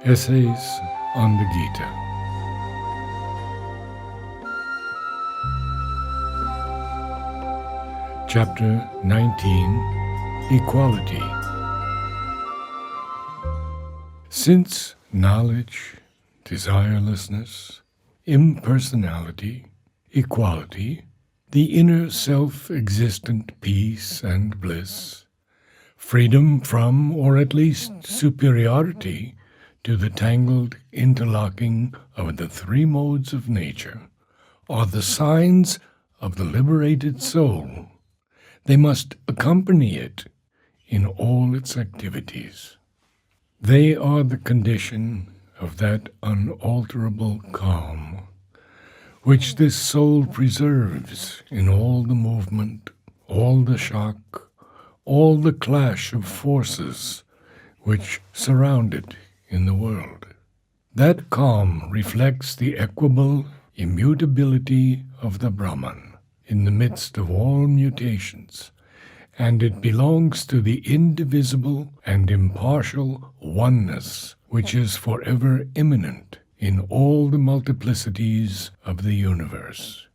Essays on the Gita. Chapter 19, Equality. Since knowledge, desirelessness, impersonality, equality, the inner self-existent peace and bliss, freedom from, or at least superiority to the tangled interlocking of the three modes of nature, are the signs of the liberated soul. They must accompany it in all its activities. They are the condition of that unalterable calm which this soul preserves in all the movement, all the shock, all the clash of forces which surround it in the world. That calm reflects the equable immutability of the Brahman in the midst of all mutations, and it belongs to the indivisible and impartial oneness which is forever immanent in all the multiplicities of the universe.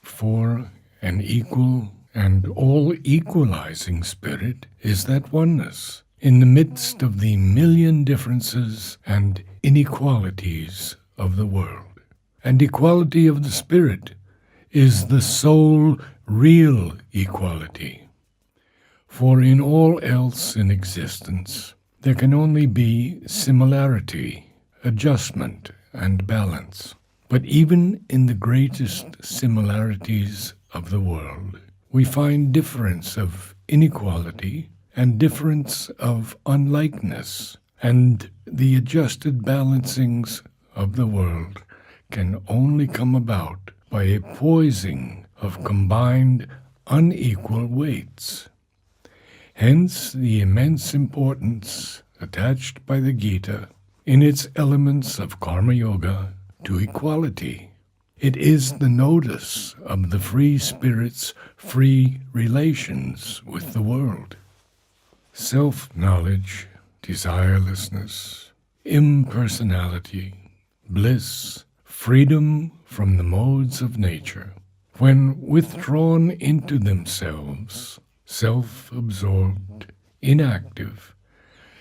For an equal and all-equalizing spirit is that oneness in the midst of the million differences and inequalities of the world. And equality of the spirit is the sole real equality. For in all else in existence, there can only be similarity, adjustment, and balance. But even in the greatest similarities of the world, we find difference of inequality and difference of unlikeness, and the adjusted balancings of the world can only come about by a poising of combined unequal weights. Hence the immense importance attached by the Gita in its elements of Karma Yoga to equality. It is the nodus of the free spirit's free relations with the world. Self-knowledge, desirelessness, impersonality, bliss, freedom from the modes of nature, when withdrawn into themselves, self-absorbed, inactive,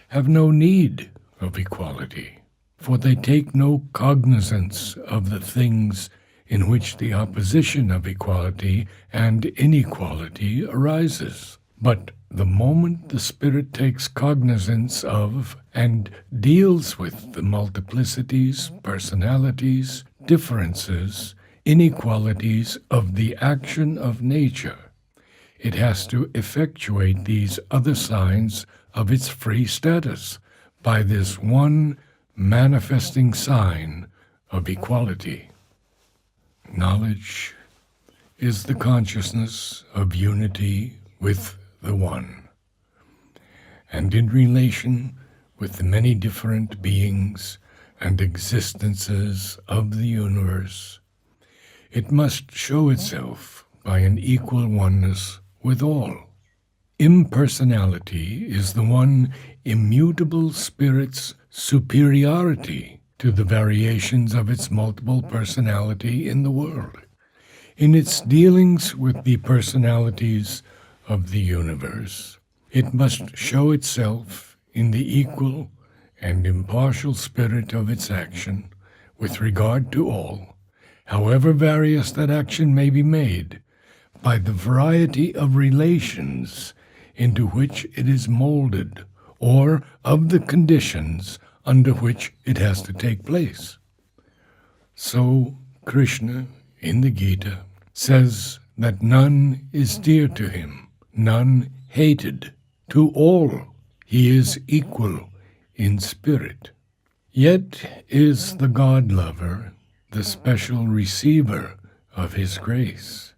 have no need of equality, for they take no cognizance of the things in which the opposition of equality and inequality arises. But the moment the spirit takes cognizance of and deals with the multiplicities, personalities, differences, inequalities of the action of nature, it has to effectuate these other signs of its free status by this one manifesting sign of equality. Knowledge is the consciousness of unity with the One, and in relation with the many different beings and existences of the universe, it must show itself by an equal oneness with all. Impersonality is the one immutable spirit's superiority to the variations of its multiple personality in the world, in its dealings with the personalities of the universe. It must show itself in the equal and impartial spirit of its action with regard to all, however various that action may be made, by the variety of relations into which it is molded, or of the conditions under which it has to take place. So Krishna, in the Gita, says that none is dear to him, none hated. To all he is equal in spirit. Yet is the God-lover the special receiver of his grace,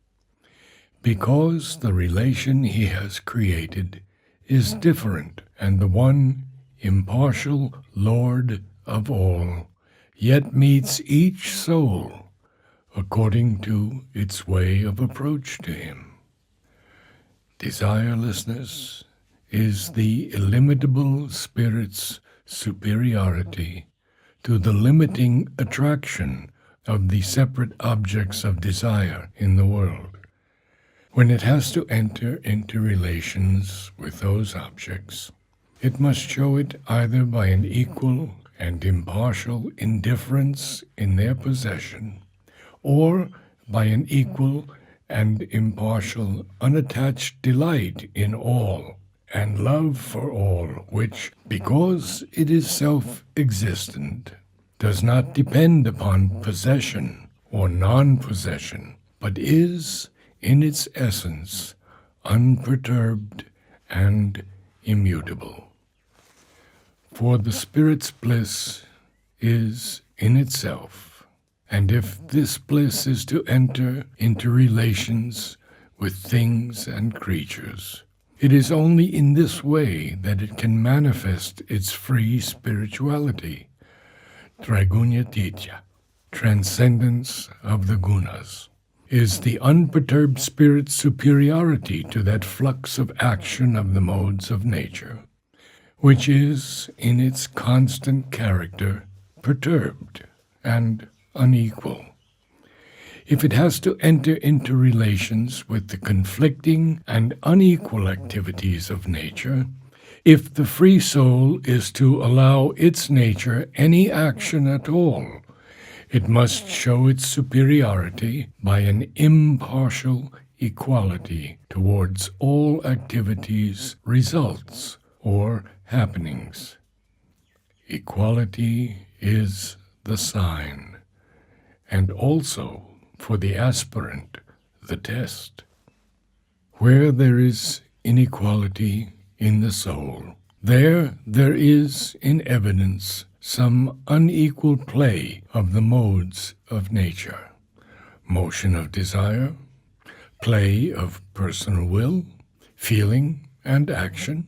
because the relation he has created is different, and the one impartial Lord of all yet meets each soul according to its way of approach to him. Desirelessness is the illimitable spirit's superiority to the limiting attraction of the separate objects of desire in the world. When it has to enter into relations with those objects, it must show it either by an equal and impartial indifference in their possession, or by an equal and impartial unattached delight in all and love for all, which, because it is self-existent, does not depend upon possession or non-possession, but is, in its essence, unperturbed and immutable. For the spirit's bliss is in itself, and if this bliss is to enter into relations with things and creatures, it is only in this way that it can manifest its free spirituality, Traigunyatitya, transcendence of the gunas, is the unperturbed spirit's superiority to that flux of action of the modes of nature, which is, in its constant character, perturbed and unequal. If it has to enter into relations with the conflicting and unequal activities of nature, if the free soul is to allow its nature any action at all, it must show its superiority by an impartial equality towards all activities, results, or happenings. Equality is the sign, and also, for the aspirant, the test. Where there is inequality in the soul, there is in evidence some unequal play of the modes of nature, motion of desire, play of personal will, feeling and action,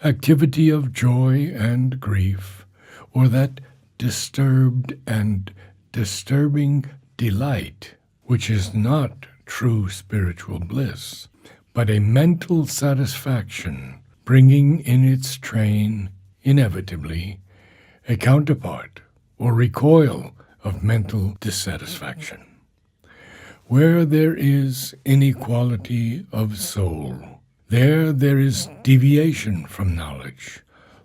activity of joy and grief, or that disturbed and disturbing delight, which is not true spiritual bliss, but a mental satisfaction, bringing in its train, inevitably, a counterpart or recoil of mental dissatisfaction. Where there is inequality of soul, there is deviation from knowledge,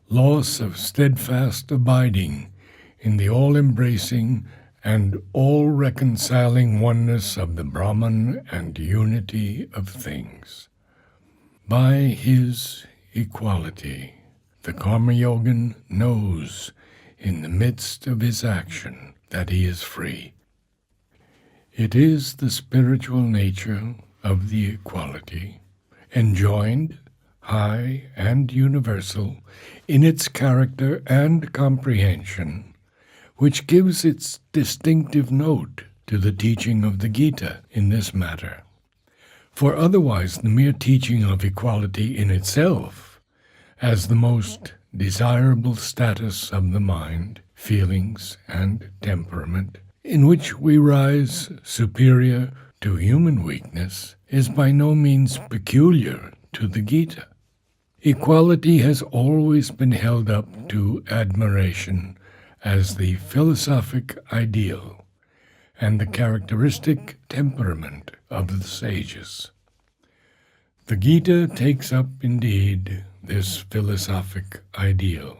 loss of steadfast abiding in the all-embracing and all-reconciling oneness of the Brahman and unity of things. By his equality, the Karma Yogan knows in the midst of his action that he is free. It is the spiritual nature of the equality, enjoined, high and universal in its character and comprehension, which gives its distinctive note to the teaching of the Gita in this matter. For otherwise the mere teaching of equality in itself, as the most desirable status of the mind, feelings, and temperament, in which we rise superior to human weakness, is by no means peculiar to the Gita. Equality has always been held up to admiration as the philosophic ideal and the characteristic temperament of the sages. The Gita takes up, indeed, this philosophic ideal,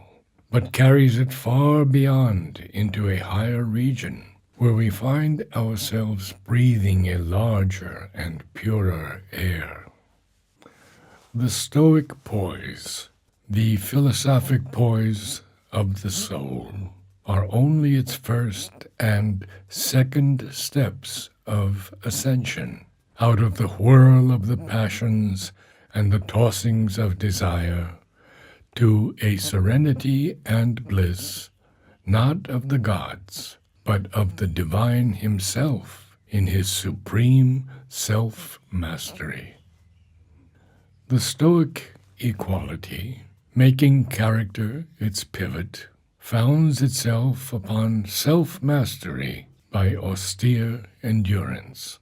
but carries it far beyond into a higher region, where we find ourselves breathing a larger and purer air. The Stoic poise, the philosophic poise of the soul, are only its first and second steps of ascension out of the whirl of the passions and the tossings of desire to a serenity and bliss, not of the gods, but of the divine himself in his supreme self-mastery. The Stoic equality, making character its pivot, founds itself upon self-mastery by austere endurance.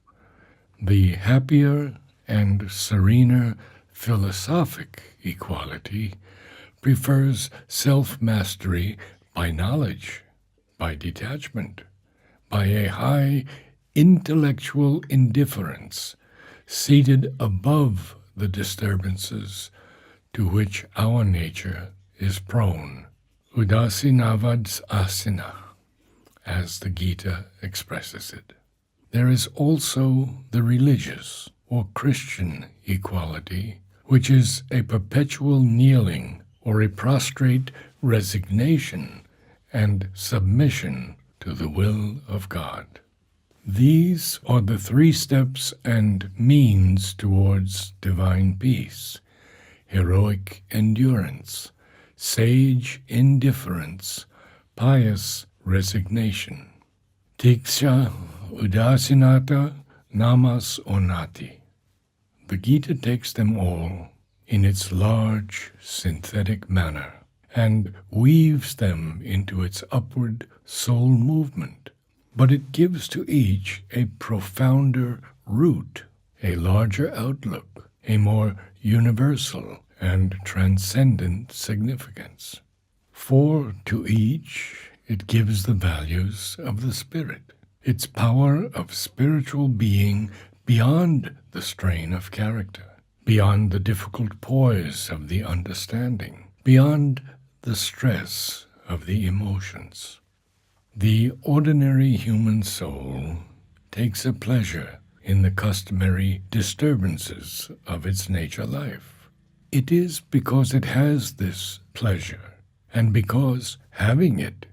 The happier and serener philosophic equality prefers self-mastery by knowledge, by detachment, by a high intellectual indifference, seated above the disturbances to which our nature is prone. Udasinavad's asina, as the Gita expresses it. There is also the religious or Christian equality, which is a perpetual kneeling or a prostrate resignation and submission to the will of God. These are the 3 steps and means towards divine peace: heroic endurance, sage indifference, pious resignation. Tiksha udasinata namas onati. The Gita takes them all in its large synthetic manner and weaves them into its upward soul movement, but it gives to each a profounder root, a larger outlook, a more universal and transcendent significance. For to each it gives the values of the spirit, its power of spiritual being beyond the strain of character, beyond the difficult poise of the understanding, beyond the stress of the emotions. The ordinary human soul takes a pleasure in the customary disturbances of its nature life. It is because it has this pleasure, and because, having it,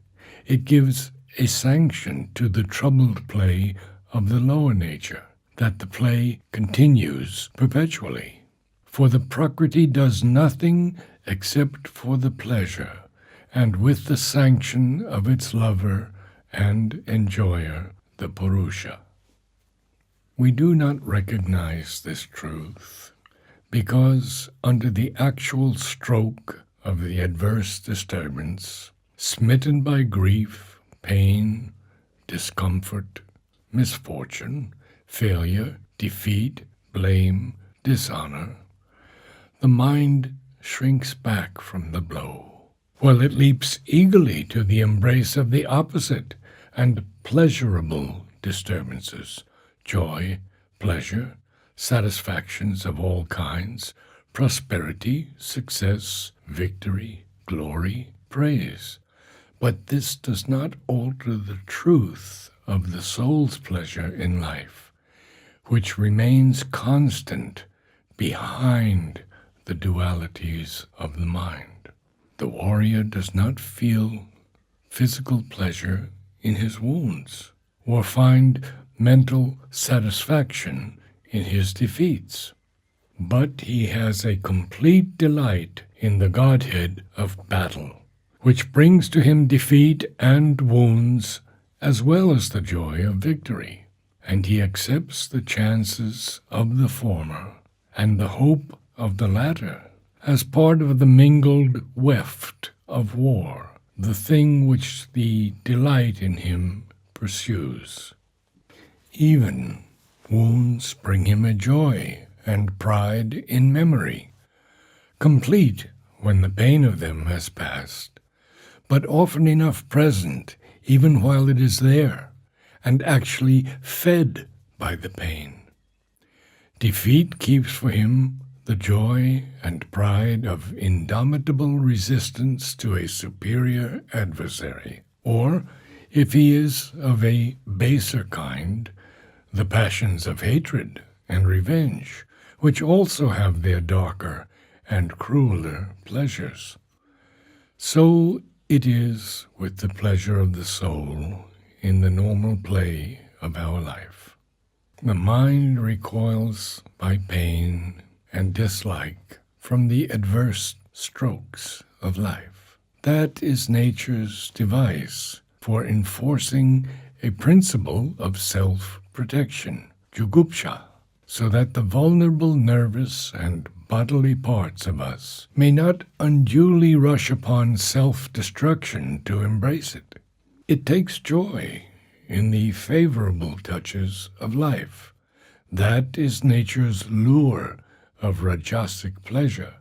it gives a sanction to the troubled play of the lower nature, that the play continues perpetually. For the Prakriti does nothing except for the pleasure, and with the sanction of its lover and enjoyer, the Purusha. We do not recognize this truth because under the actual stroke of the adverse disturbance, smitten by grief, pain, discomfort, misfortune, failure, defeat, blame, dishonor, the mind shrinks back from the blow, while it leaps eagerly to the embrace of the opposite and pleasurable disturbances, joy, pleasure, satisfactions of all kinds, prosperity, success, victory, glory, praise. But this does not alter the truth of the soul's pleasure in life, which remains constant behind the dualities of the mind. The warrior does not feel physical pleasure in his wounds, or find mental satisfaction in his defeats, but he has a complete delight in the Godhead of battle, which brings to him defeat and wounds as well as the joy of victory, and he accepts the chances of the former and the hope of the latter as part of the mingled weft of war, the thing which the delight in him pursues. Even wounds bring him a joy and pride in memory, complete when the pain of them has passed, but often enough present even while it is there, and actually fed by the pain. Defeat keeps for him the joy and pride of indomitable resistance to a superior adversary, or, if he is of a baser kind, the passions of hatred and revenge, which also have their darker and crueler pleasures. So it is with the pleasure of the soul in the normal play of our life. The mind recoils by pain and dislike from the adverse strokes of life. That is nature's device for enforcing a principle of self-protection, jugupsha, so that the vulnerable nervous and bodily parts of us may not unduly rush upon self-destruction to embrace it. It takes joy in the favorable touches of life. That is nature's lure of rajasic pleasure.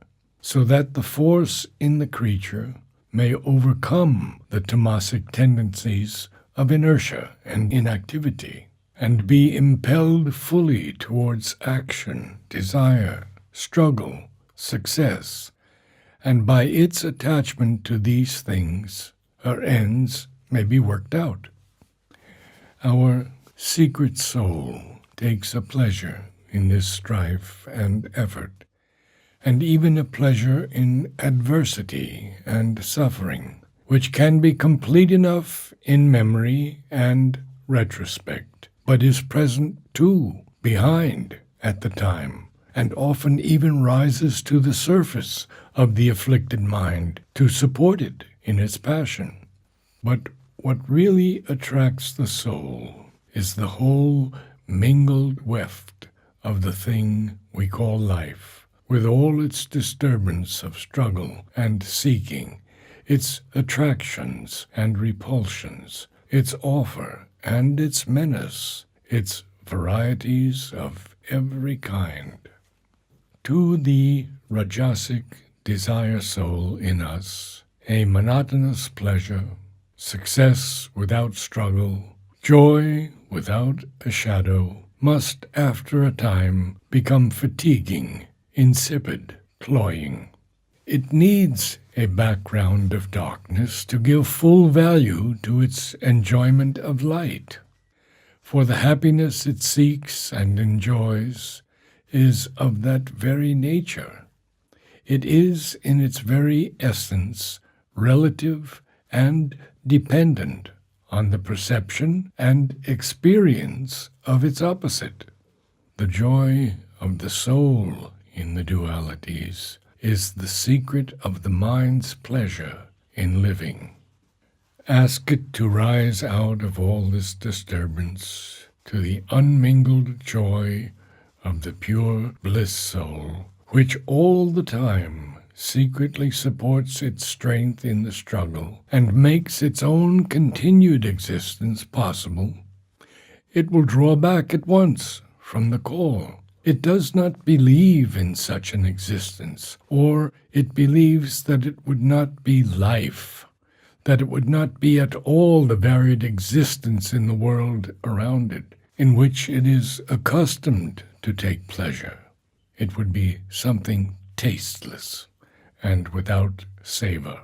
so that the force in the creature may overcome the tamasic tendencies of inertia and inactivity, and be impelled fully towards action, desire, struggle, success, and by its attachment to these things, her ends may be worked out. Our secret soul takes a pleasure in this strife and effort, and even a pleasure in adversity and suffering, which can be complete enough in memory and retrospect, but is present too behind at the time, and often even rises to the surface of the afflicted mind to support it in its passion. But what really attracts the soul is the whole mingled weft of the thing we call life, with all its disturbance of struggle and seeking, its attractions and repulsions, its offer and its menace, its varieties of every kind. To the Rajasic desire soul in us, a monotonous pleasure, success without struggle, joy without a shadow, must after a time become fatiguing, insipid, cloying. It needs a background of darkness to give full value to its enjoyment of light, for the happiness it seeks and enjoys is of that very nature. It is in its very essence relative and dependent on the perception and experience of its opposite. The joy of the soul in the dualities is the secret of the mind's pleasure in living. Ask it to rise out of all this disturbance to the unmingled joy of the pure bliss soul, which all the time secretly supports its strength in the struggle and makes its own continued existence possible. It will draw back at once from the call. It does not believe in such an existence, or it believes that it would not be life, that it would not be at all the varied existence in the world around it, in which it is accustomed to take pleasure. It would be something tasteless and without savor.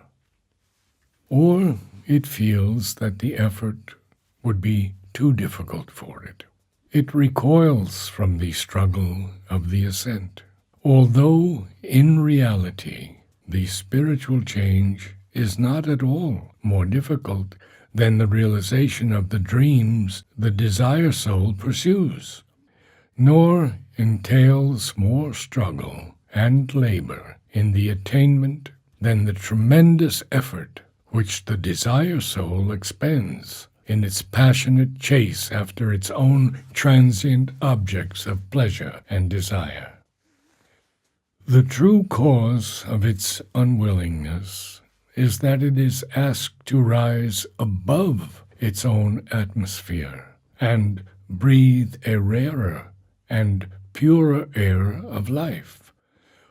Or it feels that the effort would be too difficult for it. It recoils from the struggle of the ascent, although in reality the spiritual change is not at all more difficult than the realization of the dreams the desire soul pursues, nor entails more struggle and labor in the attainment than the tremendous effort which the desire soul expends in its passionate chase after its own transient objects of pleasure and desire. The true cause of its unwillingness is that it is asked to rise above its own atmosphere and breathe a rarer and purer air of life,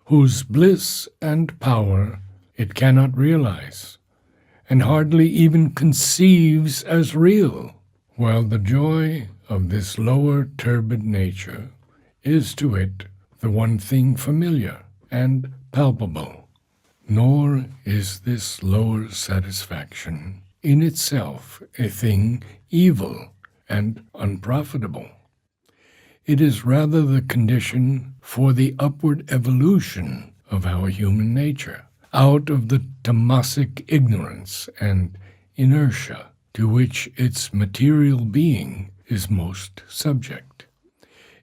whose bliss and power it cannot realize, and hardly even conceives as real, while the joy of this lower turbid nature is to it the one thing familiar and palpable. Nor is this lower satisfaction in itself a thing evil and unprofitable. It is rather the condition for the upward evolution of our human nature, out of the tamasic ignorance and inertia to which its material being is most subject.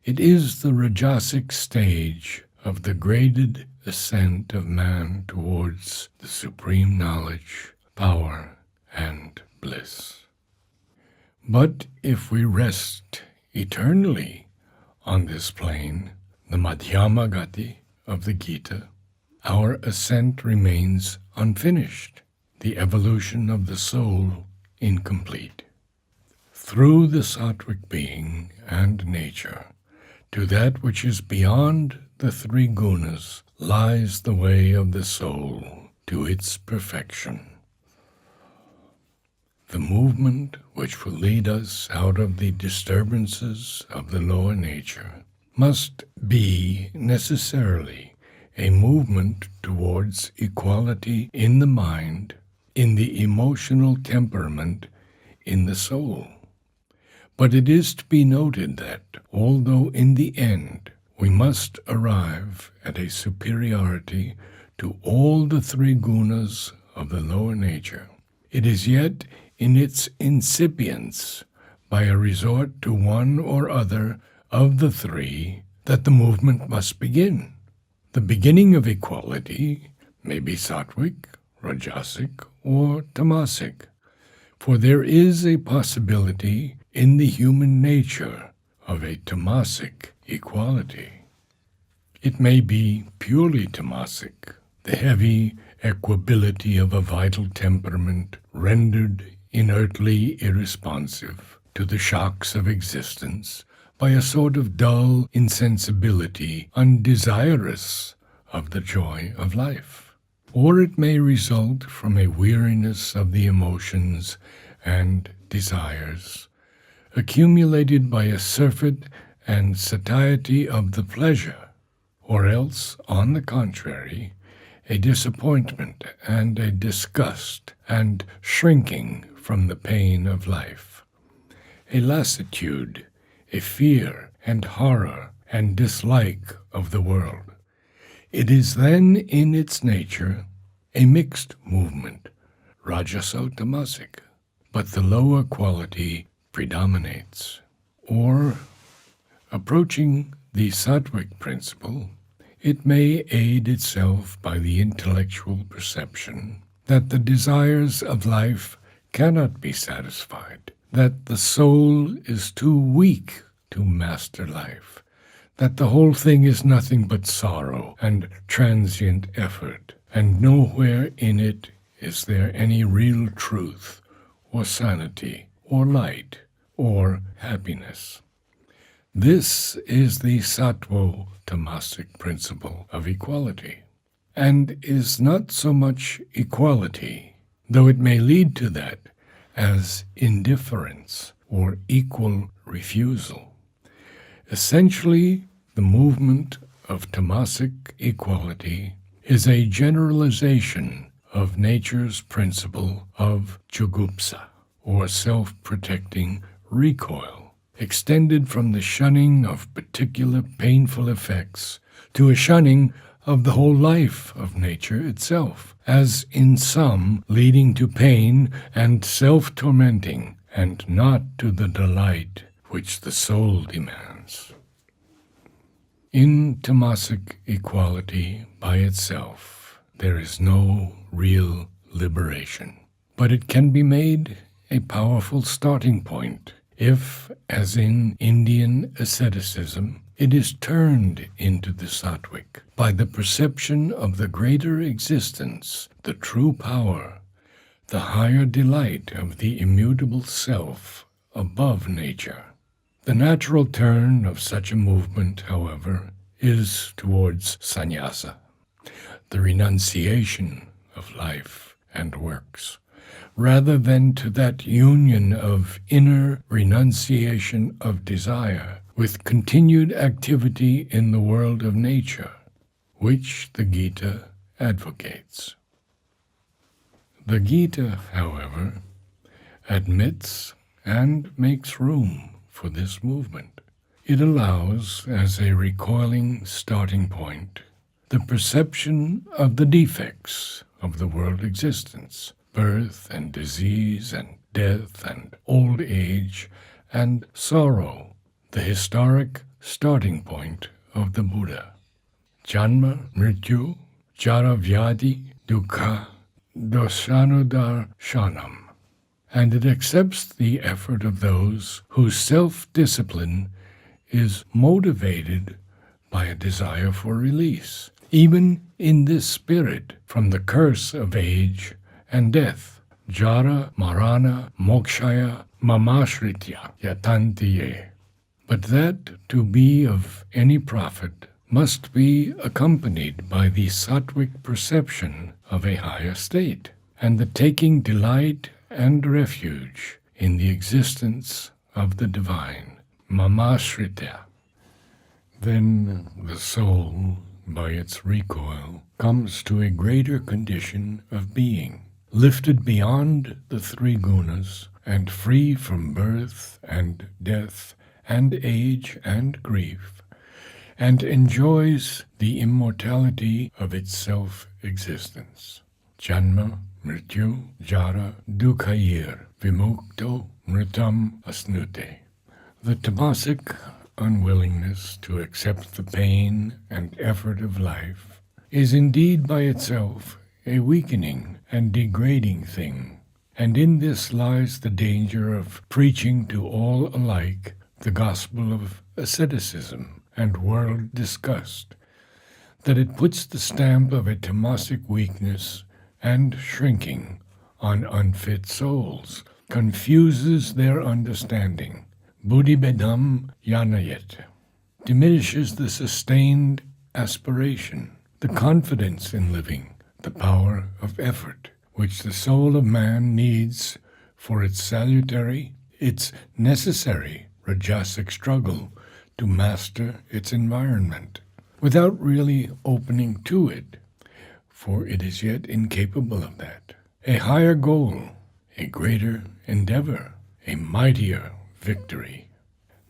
It is the Rajasic stage of the graded ascent of man towards the supreme knowledge, power, and bliss. But if we rest eternally on this plane, the Madhyama Gati of the Gita, our ascent remains unfinished, the evolution of the soul incomplete. Through the sattvic being and nature, to that which is beyond the three gunas lies the way of the soul to its perfection. The movement which will lead us out of the disturbances of the lower nature must be necessarily a movement towards equality in the mind, in the emotional temperament, in the soul. But it is to be noted that, although in the end we must arrive at a superiority to all the three gunas of the lower nature, it is yet in its incipience, by a resort to one or other of the three, that the movement must begin. The beginning of equality may be sattvic, rajasic, or tamasic, for there is a possibility in the human nature of a tamasic equality. It may be purely tamasic, the heavy equability of a vital temperament rendered inertly irresponsive to the shocks of existence by a sort of dull insensibility, undesirous of the joy of life. Or it may result from a weariness of the emotions and desires, accumulated by a surfeit and satiety of the pleasure, or else, on the contrary, a disappointment and a disgust and shrinking from the pain of life, a lassitude, a fear and horror and dislike of the world. It is then in its nature a mixed movement, rajaso-tamasic, but the lower quality predominates. Or, approaching the sattvic principle, it may aid itself by the intellectual perception that the desires of life cannot be satisfied, that the soul is too weak to master life, that the whole thing is nothing but sorrow and transient effort, and nowhere in it is there any real truth, or sanity, or light, or happiness. This is the sattvo-tamasic principle of equality, and is not so much equality, though it may lead to that, as indifference or equal refusal. Essentially, the movement of tamasic equality is a generalization of nature's principle of jugupsa, or self-protecting recoil, extended from the shunning of particular painful effects to a shunning of the whole life of nature itself, as in some leading to pain and self-tormenting, and not to the delight which the soul demands. In tamasic equality by itself, there is no real liberation, but it can be made a powerful starting point if, as in Indian asceticism, it is turned into the sattvic by the perception of the greater existence, the true power, the higher delight of the immutable self above nature. The natural turn of such a movement, however, is towards sannyasa, the renunciation of life and works, rather than to that union of inner renunciation of desire with continued activity in the world of nature, which the Gita advocates. The Gita, however, admits and makes room for this movement. It allows, as a recoiling starting point, the perception of the defects of the world existence, birth and disease and death and old age and sorrow, the historic starting point of the Buddha. Janma, mrityu, jara vyadi, dukkha, dosanudar shanam. And it accepts the effort of those whose self-discipline is motivated by a desire for release, even in this spirit, from the curse of age and death. Jara, marana, mokshaya, mamashritya, yatantiye. But that to be of any profit must be accompanied by the sattvic perception of a higher state, and the taking delight and refuge in the existence of the divine, mamashrita. Then the soul, by its recoil, comes to a greater condition of being, lifted beyond the three gunas and free from birth and death and age and grief, and enjoys the immortality of its self-existence. Janma, mrityu, jara, dukkhair, vimukto, mritam asnute. The tamasic unwillingness to accept the pain and effort of life is indeed by itself a weakening and degrading thing, and in this lies the danger of preaching to all alike the gospel of asceticism and world disgust, that it puts the stamp of a tamasic weakness and shrinking on unfit souls, confuses their understanding, buddhibedam yanayet, diminishes the sustained aspiration, the confidence in living, the power of effort, which the soul of man needs for its salutary, its necessary rajasic struggle to master its environment, without really opening to it, for it is yet incapable of that. A higher goal, a greater endeavor, a mightier victory.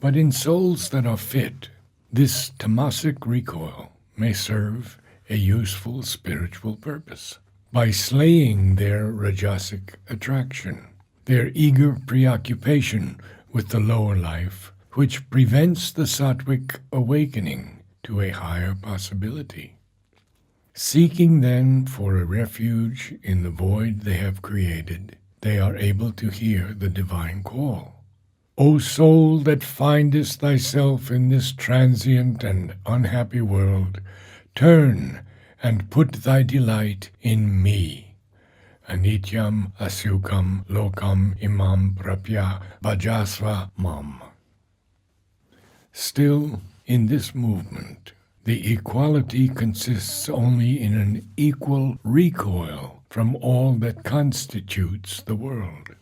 But in souls that are fit, this tamasic recoil may serve a useful spiritual purpose. By slaying their rajasic attraction, their eager preoccupation with the lower life, which prevents the sattvic awakening to a higher possibility. Seeking then for a refuge in the void they have created, they are able to hear the divine call. O soul that findest thyself in this transient and unhappy world, turn and put thy delight in me. Anityam asyukam lokam imam prapya bhajasva mam. Still, in this movement, the equality consists only in an equal recoil from all that constitutes the world,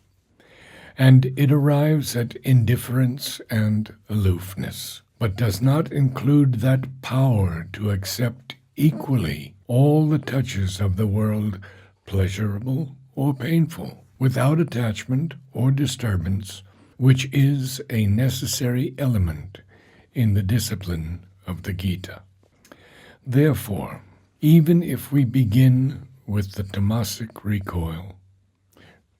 and it arrives at indifference and aloofness, but does not include that power to accept equally all the touches of the world, pleasurable or painful, without attachment or disturbance, which is a necessary element in the discipline of the Gita. Therefore, even if we begin with the tamasic recoil,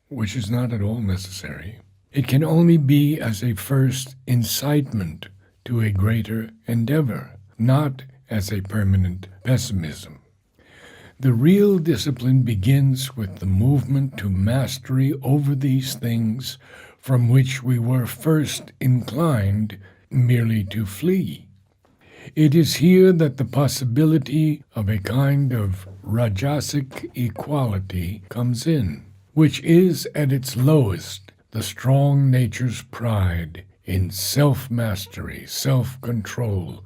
which is not at all necessary, it can only be as a first incitement to a greater endeavor, not as a permanent pessimism. The real discipline begins with the movement to mastery over these things from which we were first inclined merely to flee. It is here that the possibility of a kind of rajasic equality comes in, which is at its lowest the strong nature's pride in self-mastery, self-control,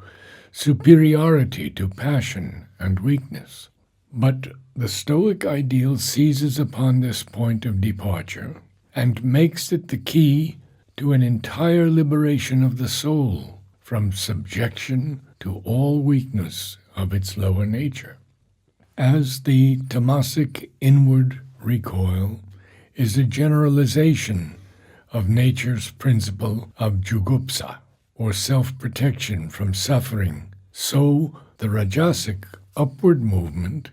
superiority to passion and weakness. But the Stoic ideal seizes upon this point of departure and makes it the key to an entire liberation of the soul from subjection to all weakness of its lower nature. As the tamasic inward recoil is a generalization of nature's principle of jugupsa, or self-protection from suffering, so the rajasic upward movement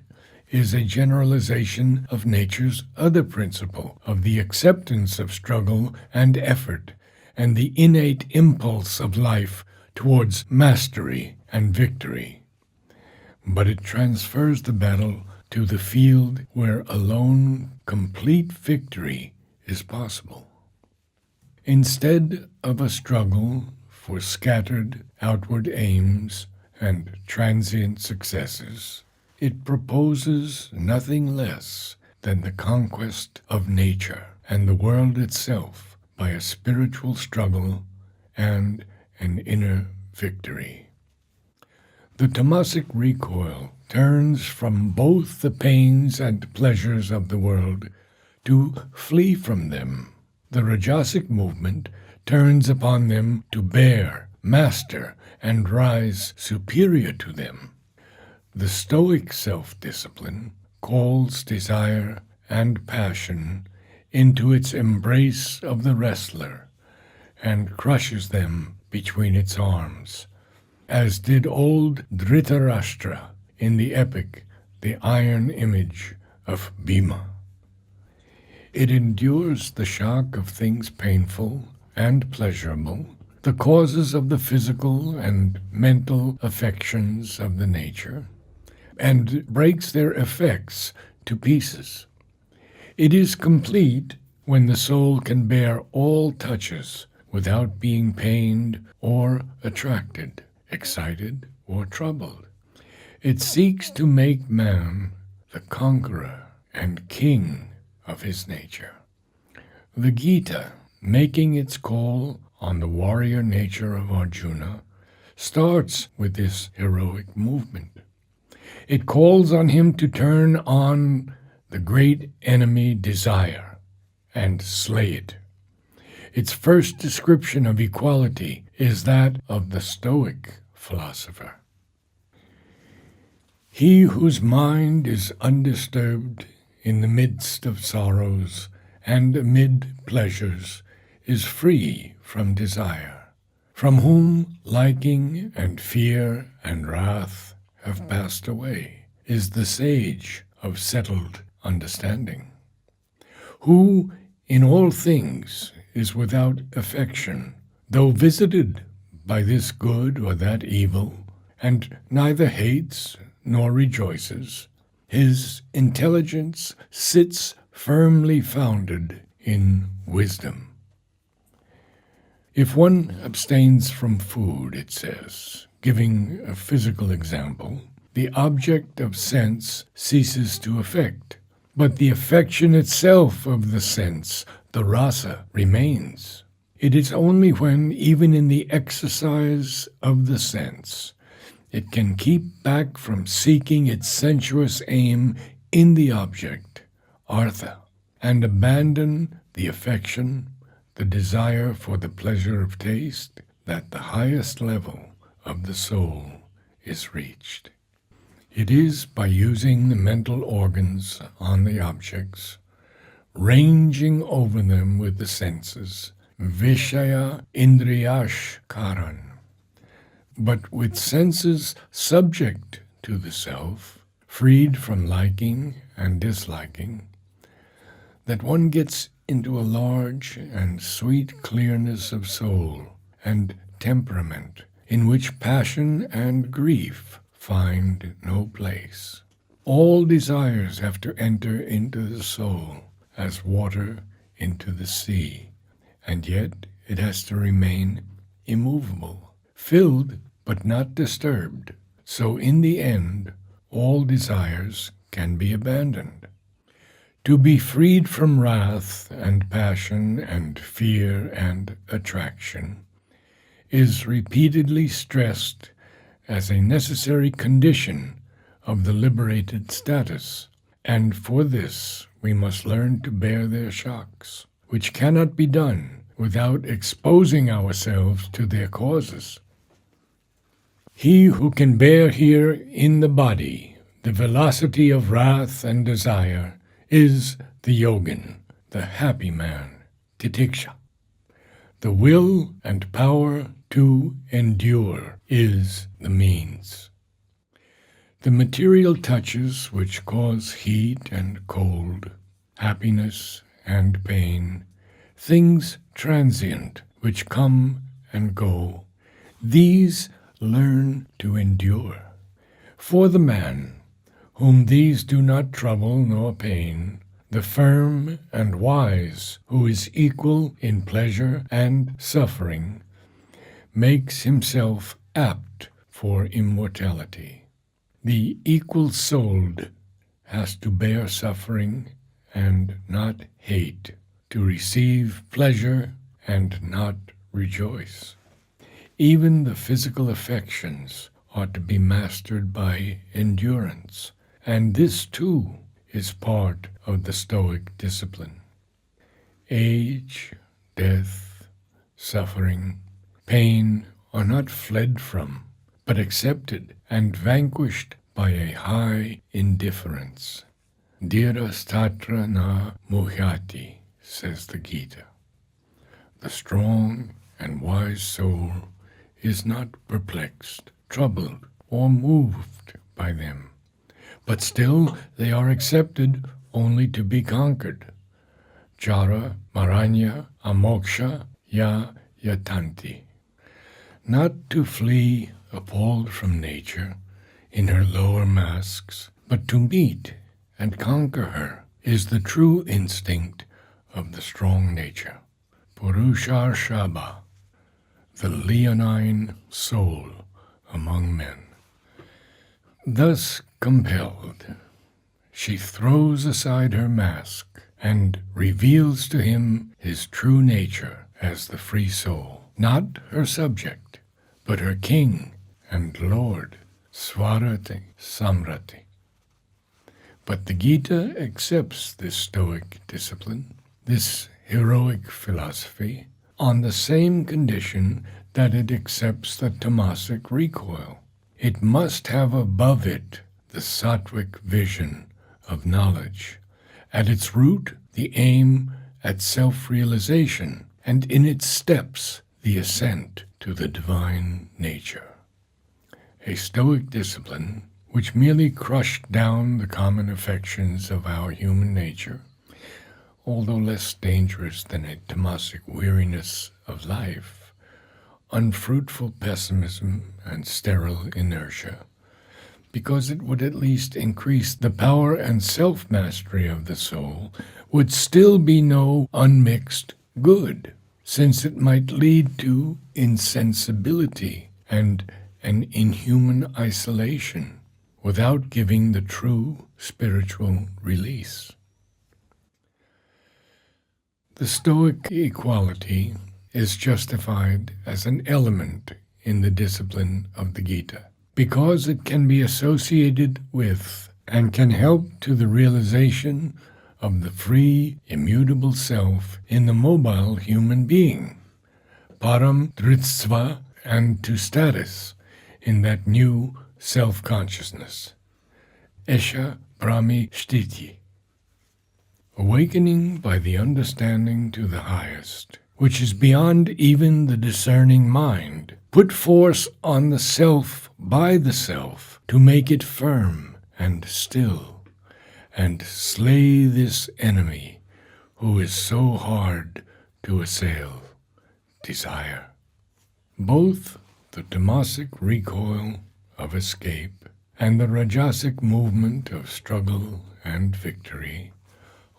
is a generalization of nature's other principle of the acceptance of struggle and effort and the innate impulse of life towards mastery and victory. But it transfers the battle to the field where alone complete victory is possible. Instead of a struggle for scattered outward aims and transient successes, it proposes nothing less than the conquest of nature and the world itself by a spiritual struggle and an inner victory. The tamasic recoil turns from both the pains and pleasures of the world to flee from them. The rajasic movement turns upon them to bear, master, and rise superior to them. The stoic self-discipline calls desire and passion into its embrace of the wrestler and crushes them between its arms, as did old Dhritarashtra in the epic The Iron Image of Bhima. It endures the shock of things painful and pleasurable, the causes of the physical and mental affections of the nature, and breaks their effects to pieces. It is complete when the soul can bear all touches without being pained or attracted, excited or troubled. It seeks to make man the conqueror and king of his nature. The Gita, making its call on the warrior nature of Arjuna, starts with this heroic movement. It calls on him to turn on the great enemy desire and slay it. Its first description of equality is that of the Stoic philosopher. He whose mind is undisturbed in the midst of sorrows and amid pleasures is free from desire, from whom liking and fear and wrath have passed away, is the sage of settled understanding, who in all things is without affection, though visited by this good or that evil, and neither hates nor rejoices. His intelligence sits firmly founded in wisdom. If one abstains from food, it says, giving a physical example, the object of sense ceases to affect, but the affection itself of the sense, the rasa, remains. It is only when, even in the exercise of the sense, it can keep back from seeking its sensuous aim in the object, artha, and abandon the affection, the desire for the pleasure of taste, that the highest level of the soul is reached. It is by using the mental organs on the objects, ranging over them with the senses, Vishaya Indriyash Karan, but with senses subject to the self, freed from liking and disliking, that one gets into a large and sweet clearness of soul and temperament in which passion and grief find no place. All desires have to enter into the soul as water into the sea, and yet it has to remain immovable, filled but not disturbed, so in the end all desires can be abandoned. To be freed from wrath and passion and fear and attraction is repeatedly stressed as a necessary condition of the liberated status, and for this we must learn to bear their shocks, which cannot be done without exposing ourselves to their causes. He who can bear here in the body the velocity of wrath and desire is the yogin, the happy man, titiksha. The will and power to endure is the means. The material touches which cause heat and cold, happiness and pain, things transient which come and go, these learn to endure. For the man, whom these do not trouble nor pain, the firm and wise, who is equal in pleasure and suffering, makes himself apt for immortality. The equal-souled has to bear suffering and not hate, to receive pleasure and not rejoice. Even the physical affections are to be mastered by endurance, and this too is part of the Stoic discipline. Age, death, suffering, pain are not fled from, but accepted and vanquished by a high indifference. Dhirastatra na muhyati, says the Gita. The strong and wise soul is not perplexed, troubled, or moved by them, but still they are accepted only to be conquered. Jara, Maranya, Amoksha, Ya Yatanti. Not to flee appalled from nature in her lower masks, but to meet and conquer her is the true instinct of the strong nature. Purusharshaba, the leonine soul among men. Thus compelled, she throws aside her mask and reveals to him his true nature as the free soul, not her subject, but her king and lord, Swarati Samrati. But the Gita accepts this Stoic discipline, this heroic philosophy, on the same condition that it accepts the Tamasic recoil. It must have above it the Sattvic vision of knowledge, at its root the aim at self-realization, and in its steps the ascent to the divine nature. A Stoic discipline which merely crushed down the common affections of our human nature, although less dangerous than a Tamasic weariness of life, unfruitful pessimism and sterile inertia, because it would at least increase the power and self-mastery of the soul, would still be no unmixed good, since it might lead to insensibility and an inhuman isolation without giving the true spiritual release. The Stoic equality is justified as an element in the discipline of the Gita, because it can be associated with and can help to the realization of the free, immutable self in the mobile human being, param dritsva, and to status in that new self-consciousness, esha brahmi sthiti, awakening by the understanding to the highest, which is beyond even the discerning mind, put force on the self by the self to make it firm and still, and slay this enemy who is so hard to assail, desire. Both the Tamasic recoil of escape and the Rajasic movement of struggle and victory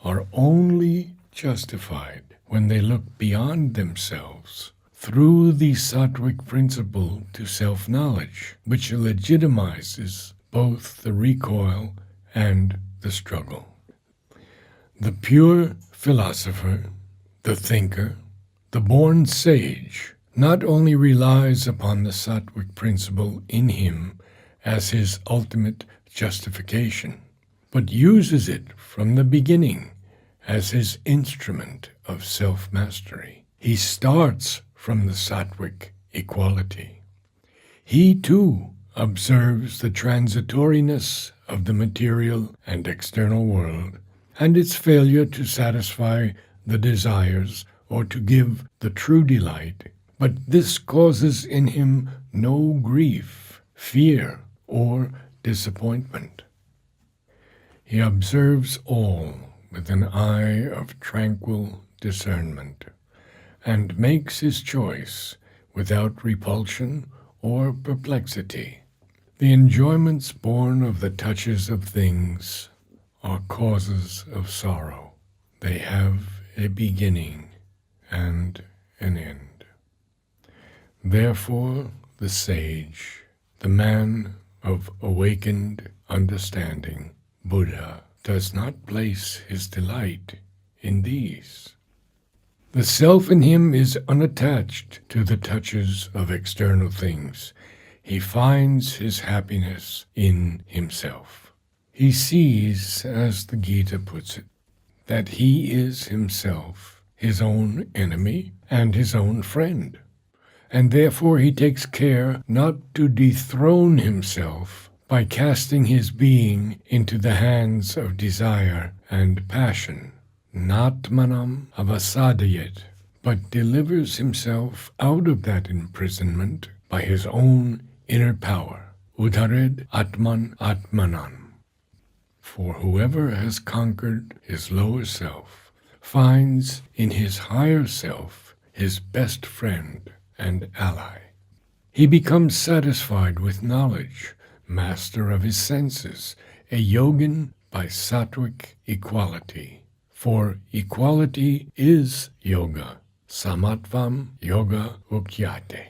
are only justified when they look beyond themselves through the Sattvic principle to self-knowledge, which legitimizes both the recoil and the struggle. The pure philosopher, the thinker, the born sage, not only relies upon the Sattvic principle in him as his ultimate justification, but uses it from the beginning as his instrument of self-mastery. He starts from the Sattvic equality. He, too, observes the transitoriness of the material and external world, and its failure to satisfy the desires or to give the true delight, but this causes in him no grief, fear, or disappointment. He observes all with an eye of tranquil discernment, and makes his choice without repulsion or perplexity. The enjoyments born of the touches of things are causes of sorrow. They have a beginning and an end. Therefore, the sage, the man of awakened understanding, Buddha, does not place his delight in these. The self in him is unattached to the touches of external things. he finds his happiness in himself. He sees, as the Gita puts it, that he is himself his own enemy and his own friend, and therefore he takes care not to dethrone himself by casting his being into the hands of desire and passion. Natmanam avasadayet, but delivers himself out of that imprisonment by his own inner power. Udhared atman atmanan. For whoever has conquered his lower self finds in his higher self his best friend and ally. He becomes satisfied with knowledge, master of his senses, a yogin by sattvic equality. For equality is yoga, samatvam yoga ukyate.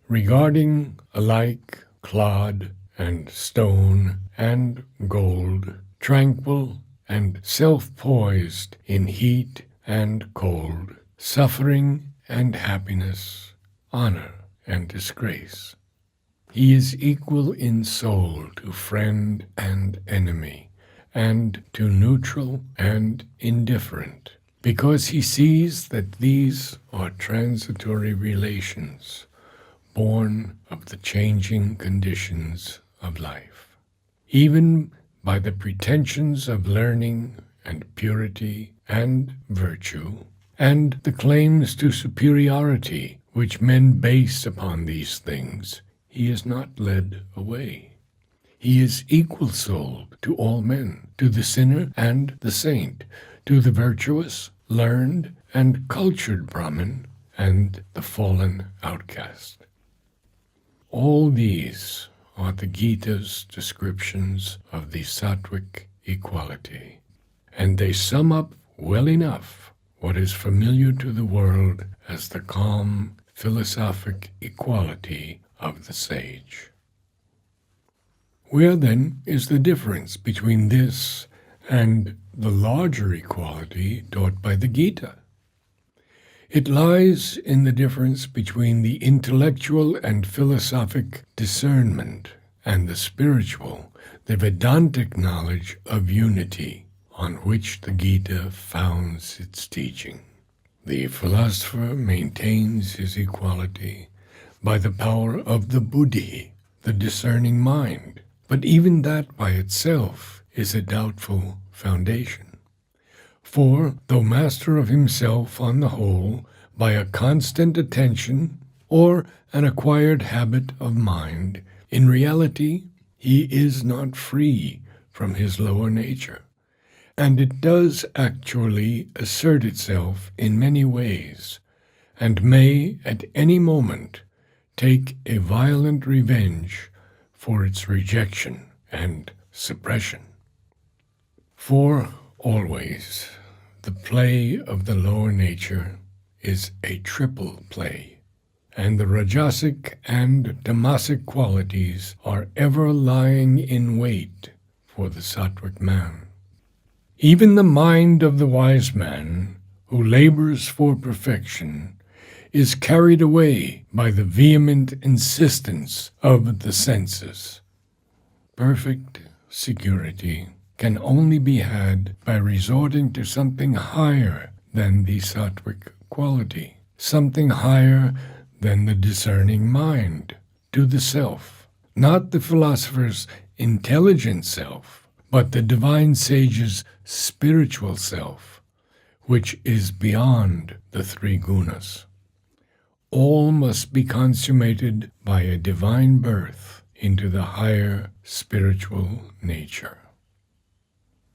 Regarding alike clod and stone and gold, tranquil and self-poised in heat and cold, suffering and happiness, honor and disgrace. He is equal in soul to friend and enemy, and to neutral and indifferent, because he sees that these are transitory relations, born of the changing conditions of life. Even by the pretensions of learning and purity and virtue, and the claims to superiority which men base upon these things, he is not led away. He is equal-souled to all men, to the sinner and the saint, to the virtuous, learned, and cultured Brahmin, and the fallen outcast. All these are the Gita's descriptions of the sattvic equality, and they sum up well enough what is familiar to the world as the calm, philosophic equality of the sage. Where then is the difference between this and the larger equality taught by the Gita? It lies in the difference between the intellectual and philosophic discernment and the spiritual, the Vedantic knowledge of unity on which the Gita founds its teaching. The philosopher maintains his equality by the power of the buddhi, the discerning mind, but even that by itself is a doubtful foundation. For, though master of himself on the whole, by a constant attention or an acquired habit of mind, in reality he is not free from his lower nature, and it does actually assert itself in many ways, and may at any moment take a violent revenge for its rejection and suppression. For always, the play of the lower nature is a triple play, and the rajasic and tamasic qualities are ever lying in wait for the sattvic man. Even the mind of the wise man, who labors for perfection, is carried away by the vehement insistence of the senses. Perfect security can only be had by resorting to something higher than the sattvic quality, something higher than the discerning mind, to the self, not the philosopher's intelligent self, but the divine sage's spiritual self, which is beyond the three gunas. All must be consummated by a divine birth into the higher spiritual nature.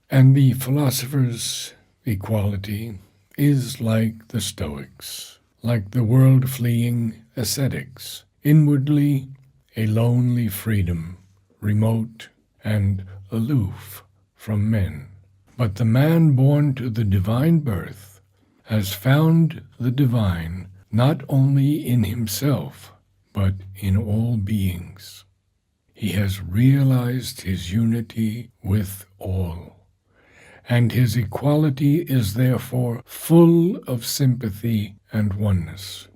And the philosopher's equality is like the Stoics, like the world-fleeing ascetics, inwardly a lonely freedom, remote and aloof from men. But the man born to the divine birth has found the divine not only in himself, but in all beings. He has realized his unity with all, and his equality is therefore full of sympathy and oneness.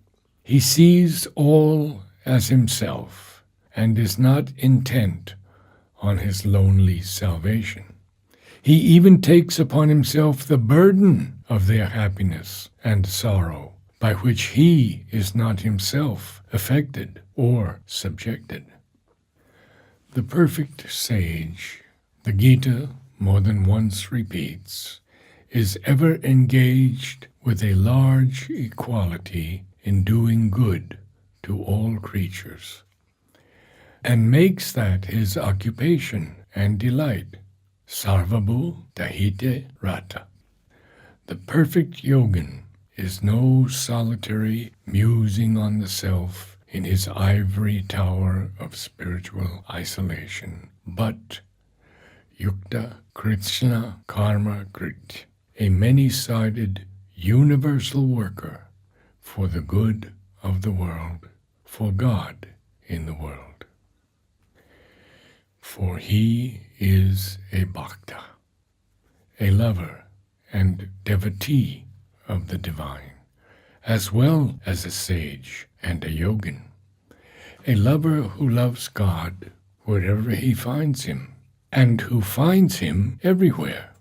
He sees all as himself, and is not intent on his lonely salvation. He even takes upon himself the burden of their happiness and sorrow, by which he is not himself affected or subjected. The perfect sage, the Gita more than once repeats, is ever engaged with a large equality in doing good to all creatures, and makes that his occupation and delight. Sarvabhu Dahite Rata. The perfect yogin is no solitary musing on the self in his ivory tower of spiritual isolation, but Yukta Krishna Karma Krit, a many-sided universal worker for the good of the world, for God in the world. For he is a bhakta, a lover and devotee of the divine, as well as a sage and a yogin, a lover who loves God wherever he finds him, and who finds him everywhere.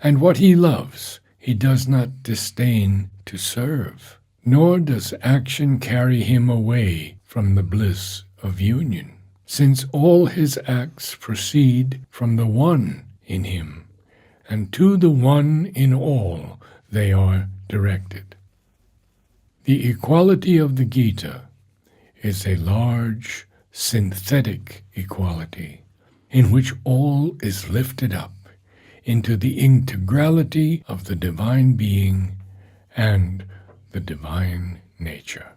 And what he loves, he does not disdain to serve, nor does action carry him away from the bliss of union, since all his acts proceed from the one in him, and to the one in all they are directed. The equality of the Gita is a large, synthetic equality, in which all is lifted up into the integrality of the divine being and the divine nature.